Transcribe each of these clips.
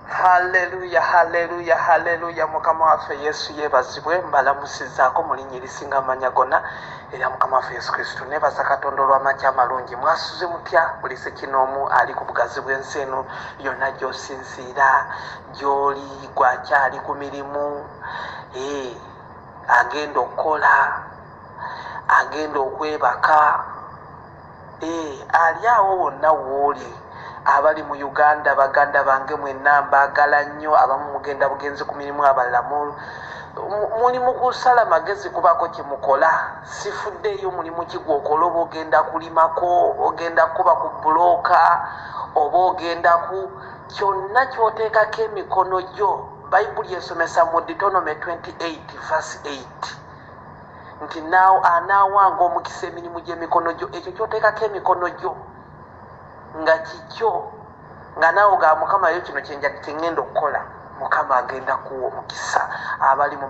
Haleluya, haleluya, haleluya. Mukama waffe Yesu yeebazibwe. Mbalamusizaako mu linnya erisinga amanya gonna era Mukama waffe Yesu Kristo. Neebaza Katonda olw'amakya amalungi. Mwasuze mutya buli sekinoomu ali ku bugazi bw'ensi eno yonna gy'osinziira gy'oli gwakyali ku mirimu agenda okukola agenda okwebaka ali awo wonna w'oli. Abali mu Uganda baganda bange mwenna mbaagala nnyo. Abamu mugenda bugenzi ku mirimu, abalala muli mu kusala magezi kubaako kye mukola. Sifuddeeyo mulimu kigwa okola, oba ogenda kulimako, ogenda kuba ku bulooka, oba ogenda ku kyonna ky'oteekako emikono gyo. Bayibuli esomesa mu Deuteronomy 28:8 nti anaawanga omukisa emirimu gy'emikono gyo. Ekyo ky'oteekako emikono gyo nga kikyo nga naawe ga Mukama yo kino kyengenda okukola, Mukama agenda kuwa omukisa. Abali mu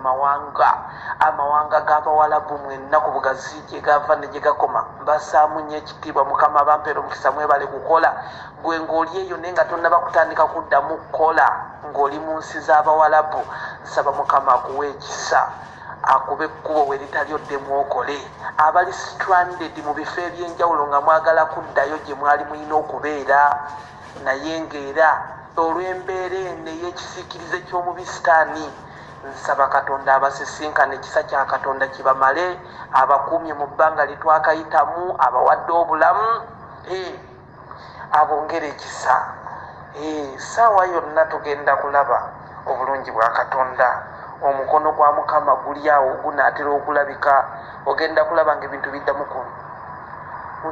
amawanga g'Abawalabu mwenna ku bugazi gye gava ne gye gakoma, mbasaamu nnyo ekitiibwa. Mukama bampeera omukisa, mwebale kukola. Gwe ng'oli eyo naye nga tonnaba kutandika kuddamu kukola ng'oli mu nsi z'Abawalabu, nsaba Mukama akuwe ekisa, akube ekkubo we litaly'oddemu okole. Abali stranded mu bifo eby'enjawulo nga mwagala kuddayo gye mwali mulina okubeera, naye ng'era olw'embeera eno ey'ekisiikirize ky'omubi Sitaani, nsaba Katonda abasisinkane, ekisa kya Katonda kibamale, abakuumye mu bbanga lye twakayitamu, abawadde obulamu, abongere ekisa. Ssaawa yonna tugenda kulaba obulungi bwa Katonda. Omukono gwa Mukama guli awo gunaatera okulabika. Ogenda kulaba ng'ebintu biddamu ku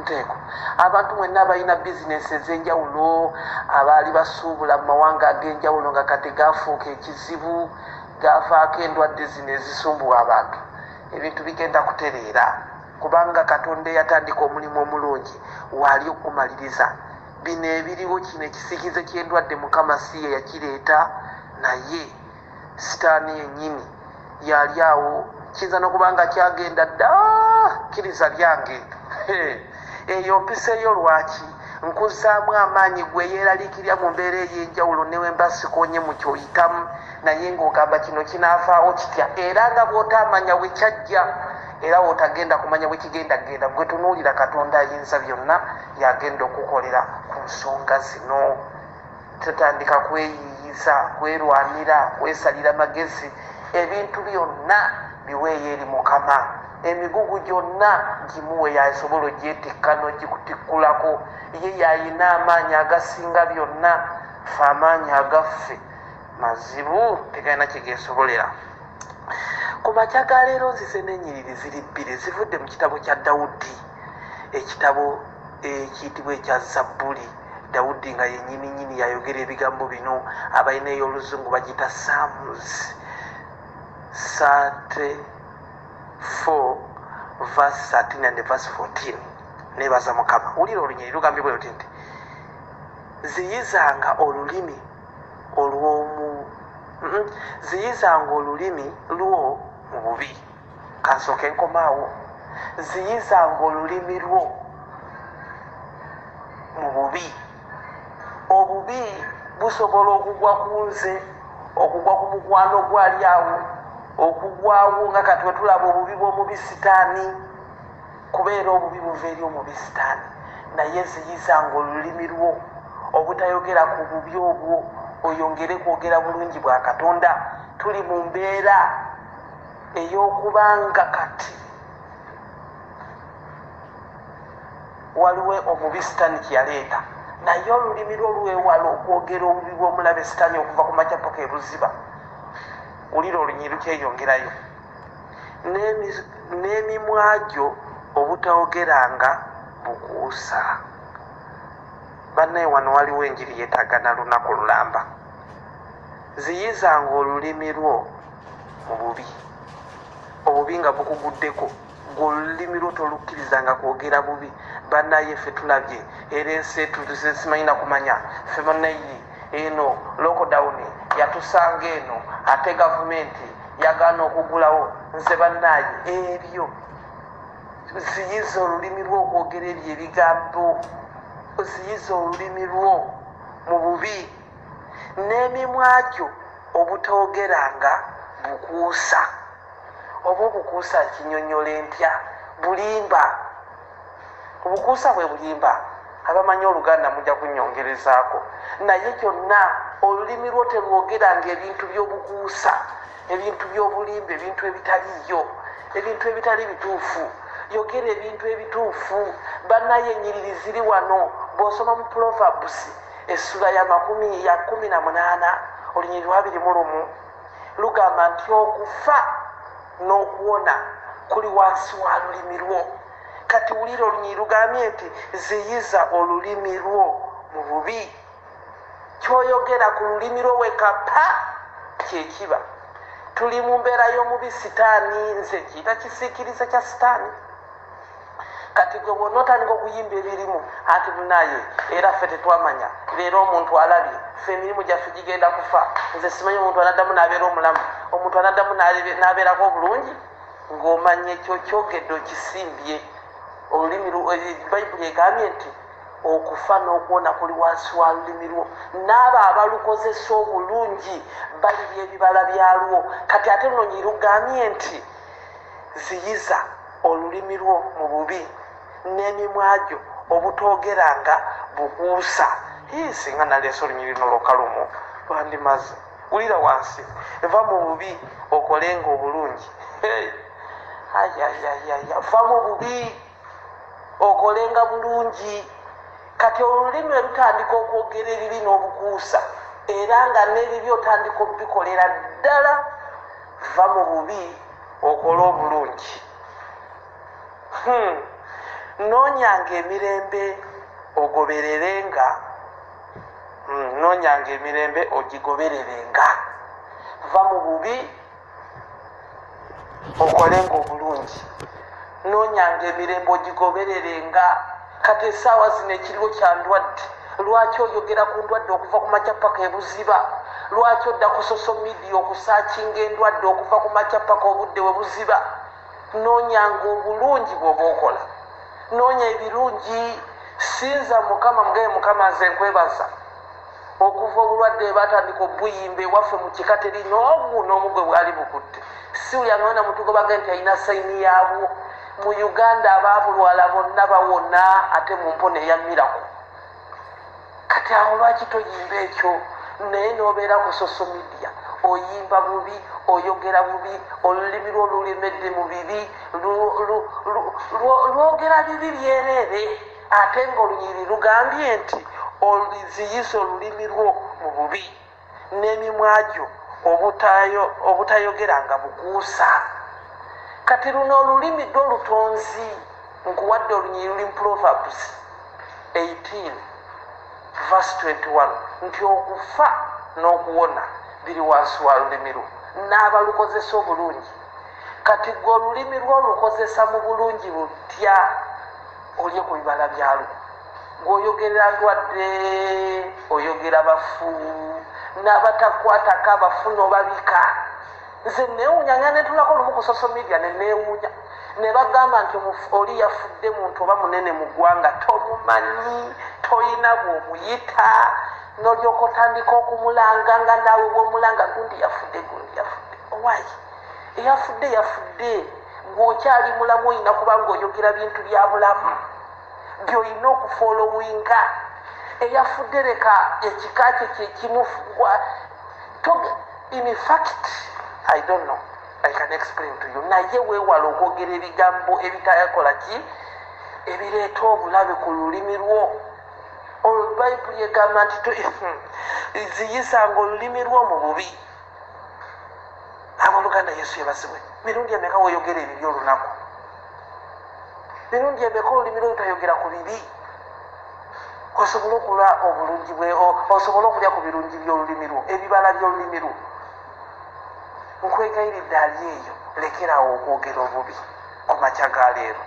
nteeko. Abantu mwenna abalina bizinesi ez'enjawulo, abaali basuubula mu mawanga ag'enjawulo nga kati gaafuuka ekizibu, gaafaako endwadde zino ezisumbuwa abantu, ebintu bigenda kutereera, kubanga Katonda eyatandika omulimu omulungi waali okumaliriza. Bino ebiriwo, kino ekisiikize ky'endwadde, Mukama si ye yakireeta, naye Sitaani yennyini yali awo. Kiyinza n'okubanga kyagenda dda, kkiriza lyange eyo mpiseeyo lwaki? Nkuzzaamu amaanyi gwe yeeraliikirira mu mbeera ey'enjawulo newe mba sikonye mu kyoyitamu, naye ng'ogamba kino kinaafaawo kitya, era nga bw'otaamanya bwe kyajja, era w'otagenda kumanya bwe kigenda genda. Gwe tunuulira Katonda ayinza byonna yagenda okukolera ku nsonga zino. Tutandika kweyiyiza, kwerwanira, kwesalira magezi. Ebintu byonna biweeyo eri Mukama. Emigugu gyonna gimuwe, yasobola ogyetikka n'ogikutikkulako. Ye yayina amaanyi agasinga byonna, ffe amaanyi agaffe mazibu, tegalina kye geesobolera. Ku makya ga leero nzize n'ennyiriri ziri bbiri, zivudde mu kitabo kya Dawudi, ekitabo ekiyitibwa ekya Zabbuli. Dawudi nga yennyini yayogera ebigambo bino, abalina ey'oluzungu bagiyita Psalms 34:13 and verse 14. Neebaza Mukama. Wulira olunyiri lugambibwa luti nti ziyizanga olulimi lwo mu bubi. Kansooke nkomaawo. Ziyizanga olulimi lwo mu bubi. Obubi busobola okugwa ku nze, okugwa ku mukwano gwali awo, okugwawo nga kati wetulaba obubi bw'omubi Sitaani, kubeera obubi buva eri omubi Sitaani. Naye ziyizanga olulimi lwo obutayogera ku bubi obwo, oyongere kwogera bulungi bwa Katonda. Tuli mu mbeera ey'okubanga kati waliwo omubi Sitaani kye yaleeta, naye olulimi lwo lwewala okwogera obubi bw'omulabe Sitaani okuva ku makya paka ebuziba. Wulira olunyiri lukyeyongerayo. N'emimwa gyo obutawogeranga bukuusa. Bannaye wano waliwo enjiri yeetaaga na lunaku lulamba. Ziyizanga olulimi lwo mu bubi. Obubi nga bukuguddeko, gwe olulimi lwo tolukkirizanga kwogera bubi. Bannaye ffe tulabye era ensi etutuze simanyi na kumanya, ffe bannaye eno lockdown yatusanga eno, ate gavumenti yagaana okugulawo. Nze bannaye ebyo ziyiza olulimi lwo okwogera ebyo ebigambo, ziyiza olulimi lwo mu bubi. n'emimwa gyo obutoogeranga bukuusa. Oba obukuusa kinyonnyola entya? Bulimba. Obukuusa bwe bulimba. Abamanyi Oluganda mujja kunyongerezaako. Naye kyonna olulimi lwo terwogeranga ebintu by'obukuusa, ebintu by'obulimba, ebintu ebitaliyo, ebintu ebitali bituufu. Yogera ebintu ebituufu. Bannaye ennyiriri ziri wano. Bw'osoma mu Proverbs essula ya 18 olunyiriri lwa 21 lugamba nti okufa n'okuwona kuli wansi wa lulimi lwo. Kati wulira olunyiriri lugambye nti ziyiza olulimi lwo mu bubi. Kyoyogera ku lulimi lwo wekapa kyekiba. Tuli mu mbeera y'omubi sitaani, nze kiyita kisiikirize kya sitaani. Kati gwe bw'ona otandika okuyimba ebirimu anti munaye era ffe tetwamanya leero omuntu alabye ffe emirimu gyaffe gigenda kufa, nze simanyi omuntu anaddamu n'abeera omulamu, omuntu anaddamu n'abeerako obulungi, ng'omanya ekyo kyogedde okisimbye. Olulimi Bayibuli egambye nti okufa n'okuwona kuli wansi wa lulimi lwo. N'abo abalukozesa obulungi balirya ebibala byalwo. Kati ate luno nyi lugambye nti ziyiza olulimi lwo mu bubi n'emimwa gyo obutoogeranga bukuusa. Singa naleese olunyiri luno lukalumu lwandimaze. Wulira wansi, va mu bubi okolenga obulungi. Va mu bubi okolenga bulungi. Kati olulimi lutandika okwogera ebibi n'obukuusa era nga n'ebibi otandika obikolera ddala. Va mu bubi okole obulungi. Noonyanga emirembe ogobererenga. Noonyanga emirembe ogigobererenga. Va mu bubi okolenga obulungi. Noonyanga emirembe ogigobererenga. Kati essaawa zino ekiriwo kya ndwadde. Lwaki oyogera ku ndwadde okuva ku makya paka ebuziba? Lwaki odda ku social media okusaakinga endwadde okuva ku makya paka obudde we buziba? Noonyanga obulungi bw'oba okola. Noonya ebirungi. Sinza Mukama mugaye Mukama nze nkwebaza okuva obulwadde batandika obuyimba ewaffe mu kika teri n'ogu n'omugwe bwali bukutte. Siwulyangaona mutugobaga nti alina sayini yaabwo. Mu Uganda abaabulwala bonna bawona ate mu mpona eya miraku. Kati awo lwaki toyimba ekyo? Naye n'obeera ku social media oyimba bubi, oyogera bubi, olulimi lwo lulemedde mu bibi, lwogera bibi byereere. Ate ng'olunyiri lugambye nti ziyiza olulimi lwo mu bubi n'emimwa gyo obutayogeranga bukuusa. Kati luno olulimi ddwo lutonzi. Nkuwadde olunyiri luli mu Proverbs 18:21 nti okufa n'okuwona biri wansi wa lulimi lwo n'abalukozesa obulungi. Kati gwe olulimi lwo olukozesa mu bulungi butya? Olye ku bibala byalwo. Gw'oyogerera ndwadde, oyogera bafu, n'abatakwatako abafu n'obabika. Nze neewuunya netulako lumu ku social media neewuunya ne bagamba nti oli yafudde muntu oba munene mu ggwanga tomumanyi, toyina bw'omuyita, n'olyoka otandika okumulanga nga naawe bw'omulanga gundi yafudde. Owaayi eyafudde ng'okyali mulamu oyina kuba ng'oyogera bintu bya bulamu by'olina okufoolowinga. Eyafudde leka ekika kye kyekimufugwa. In fact, I don't know. I can explain to you. Naye weewala okwogera ebigambo ebitayakola ki? Ebireeta obulabe ku lulimi lwo. Bayibuli egamba nti ziyisanga olulimi lwo mu bubi. Abooluganda Yesu yebazibwe. Mirundi emeka weeyogera ebibi olunaku? Mirundi emeka olulimi lwo lutayogera ku bibi? Osobola okulya obulungi osobola okulya ku birungi by'olulimi lwo, ebibala by'olulimi lwo. Nkwegayiridde ali eyo lekerawo okwogera obubi ku makya ga leero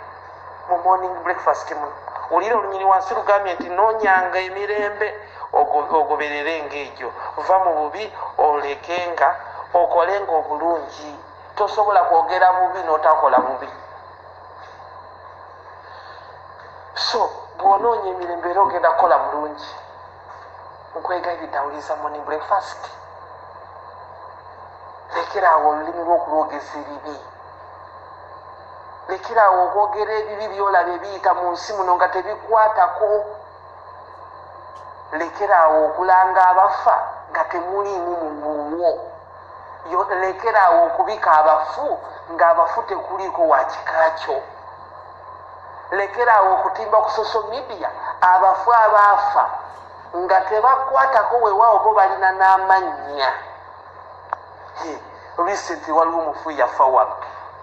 mu morning breakfast muno. Olira olunyiri wansi lugambye nti noonyanga emirembe ogobererenga egyo. Va mu bubi olekenga okolenga obulungi. Tosobola kwogera bubi n'otakola bubi. So bw'onoonya emirembe era ogenda kukola bulungi. nkwegayiridde awuliriza morning breakfast lekerawo olulimi lw'okulwogeza ebibi lekerawo okwogera ebibi byolaba ebiyita mu nsi muno nga tebikwatako lekerawo okulanga abafa nga temuliimu mubuwo lekerawo okubika abafu ng'abafu tekuliiko wakikakyo lekerawo okutimba ku social media abafu abaafa nga tebakwatako weewaawo bo balina n'amannya recently waliwo omufu yafa wano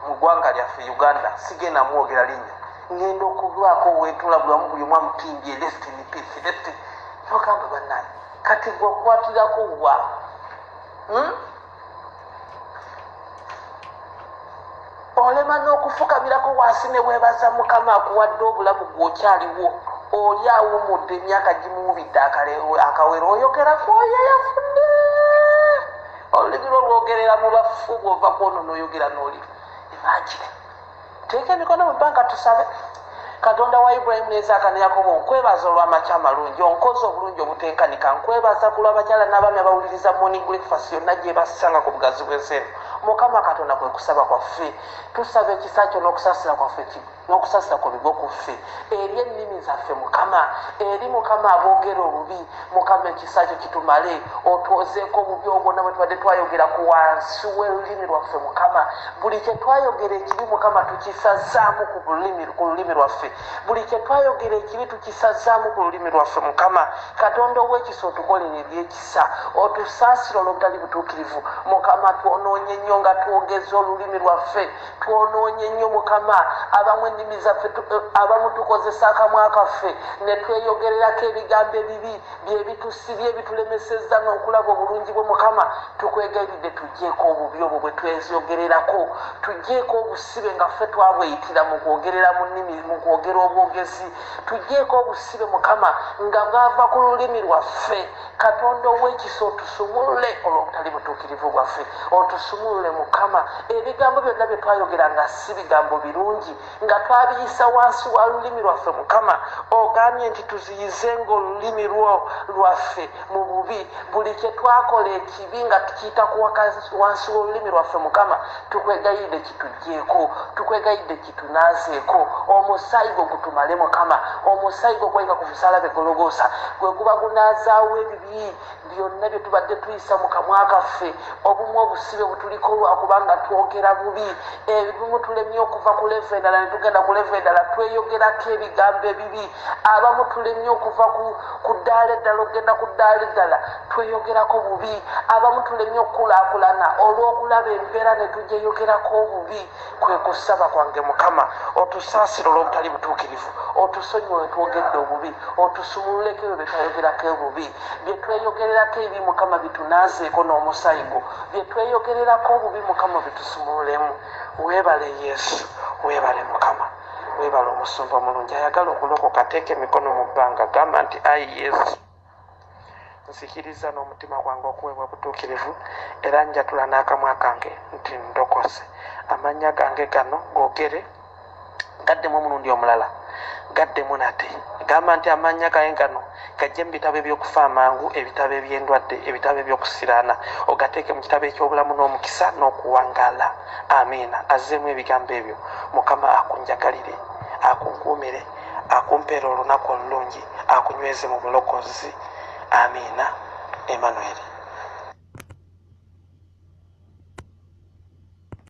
mu ggwanga lyaffe Uganda sigenda mwogera linnya ngenda okubwako wetula buli wamu buli omu amutimbye rest in peace nogamba bannaye kati gwe okwatirako wa olema n'okufukamirako wansi ne weebaza mukama akuwadde obulamu gwokyaliwo oli awumudde emyaka gimuwubidde akawera oyogerako oyo yafudde olulimi lwolwogerera mu bafu bw'ova kwono n'oyogera n'oli imagine teeka emikono mu bbanga tusabe katonda wa Ibrahimu ne Isaaka ne Yakobo nkwebaza olw'amakya amalungi onkoze obulungi obuteekanika nkwebaza ku lw'abakyala n'abaami abawuliriza morning breakfast yonna gye basanga ku bugazi bw'ensi mukama katonda kwe kusaba kwaffe tusaba ekisa kyo n'okusaasira kwaffe n'okusaasira kwebigwa ku ffe eri ennimi zaffe mukama eri mukama aboogera obubi mukama ekisa kyo kitumale otwozeeko obubi obwonna bwe tubadde twayogera ku wansi w'olulimi lwaffe mukama buli kye twayogera ekibi mukama tukisazaamu ku lulimi lwaffe buli kye twayogera ekibi tukisazaamu ku lulimi lwaffe mukama katonda ow'ekisa otukolera ebyekisa otusaasira olw'obutali butuukirivu mukama twonoonye nnyo nga twogeza olulimi lwaffe twonoonye nnyo mukama abamu ennimi zaffe abamu tukozesa akamwa kaffe ne tweyogererako ebigambo ebibi byebitusibye ebitulemesezza n'okulaba obulungi bwe mukama tukwegayiridde tugjeeko obubi obwo bwe tweyogererako tugjeeko obusibe nga ffe twabweyitira mu kwogerera mu nnimi mu kwogera obwogezi tugjeeko obusibe mukama nga bwava ku lulimi lwaffe katonda ow'ekisa otusumulule olw'obutali butuukirivu bwaffe otusumulule mukama ebigambo byonna bye twayogera nga si bigambo birungi nga twabiyisa wansi wa lulimi lwaffe mukama ogambye nti tuziyizenga olulimi lwaffe mu bubi buli kye twakola ekibi nga tukiyitaku wansi w'olulimi lwaffe mukama tukwegayidde kitugjeeko tukwegayidde kitunaazeeko omusaayi gwe gutumale mukama omusaayi gwe gwayika ku musaalaba Gologoosa gwe guba gunaazaawo ebibi byonna bye tubadde tuyisa mu kamwa kaffe obumu obusibe butuliko lwakubanga twogera bubi ebimu tulemye okuva ku levu endala ne tugenda ku levu endala tweyogerako ebigambo ebibi abamu tulemye okuva ku ddaala eddala okugenda ku ddaala eddala tweyogerako bubi abamu tulemye okukulaakulana olw'okulaba embeera ne tugyeyogerako obubi kwe kusaba kwange mukama otusaasire olw'obutali butuukirivu otusonyiwe twogedde obubi otusumululeko ebyo bye twayogerako obubi bye tweyogererako ebi mukama bitunaazeeko n'omusaayi gwo bye tweyogererako obubi mukama bitusumululemu weebale Yesu weebale mukama weebale omusumba omulungi ayagala okulokoka teeka emikono mu bbanga gamba nti ayi Yesu nzikiriza n'omutima gwange okuweebwa butuukirivu era njatula n'akamwa kange nti ndokose amannya gange gano googere gaddemu omulundi omulala gaddemu nate gamba nti amannya gange gano gajje mu bitabo ebyokufa amangu ebitabo eby'endwadde ebitabo ebyokusiraana ogateeke mu kitabo eky'obulamu n'omukisa n'okuwangaala amiina azzeemu ebigambo ebyo mukama akunjagalire akunkuumire akumpeera olunaku olulungi akunyweze mu bulokozi amiina Emmanuel.